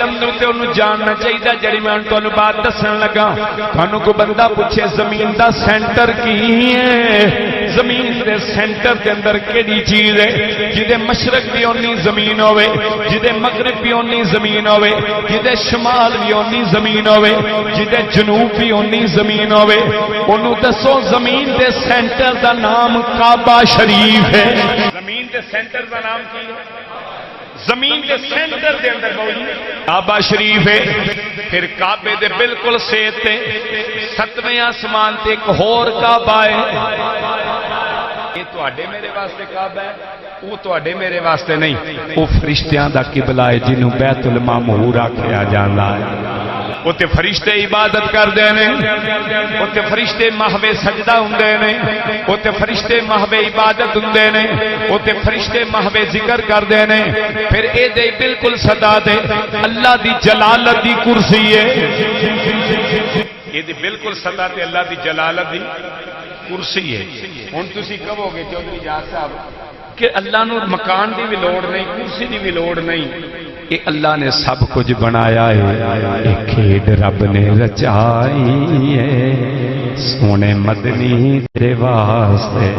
علم نو تے انہوں جاننا چاہیے جڑی میں ان تانوں بات دسن لگا تانوں کو بندہ پوچھے زمین دا سینٹر کی ہے زمین دے سینٹر دے اندر کیڑی چیز ہے جدے مشرق بھی اونی زمین ہوے جدے مغرب بھی اونی زمین ہوے جدے شمال بھی اونی زمین ہوے جدے جنوب بھی اونی زمین ہوے انہوں دسو زمین دے سینٹر دا نام کعبہ شریف ہے زمین دے سینٹر دا نام کی ہے زمین کے سینٹر دے اندر کعبہ شریف ہے پھر کعبے دے بالکل سیت تے ستویں آسمان تے ایک ہور کعبہ ہے یہ تواڈے میرے واسطے کعبہ ہے وہ تواڈے میرے واسطے نہیں وہ فرشتیاں دا قبلہ ہے جنوں بیت المعمور آکھیا جاندا ہے اتے فرشتے عبادت کردے نے اتے فرشتے محو سجدہ ہوندے نے اتے فرشتے محو عبادت ہوندے نے اتے فرشتے محو ذکر کردے نے پھر اے دے بالکل صدا دے اللہ دی جلالت دی کرسی ہے یہ دی بالکل صدا تے اللہ دی جلالت دی کرسی ہے ہن تسی کہو گے چودھری جاز صاحب کہ اللہ نو مکان دی بھی لوڑ نہیں کرسی دی بھی لوڑ نہیں کہ اللہ نے سب کچھ بنایا ہے ایک کھیڈ رب نے رچائی ہے سونے مدنی تیرے واسطے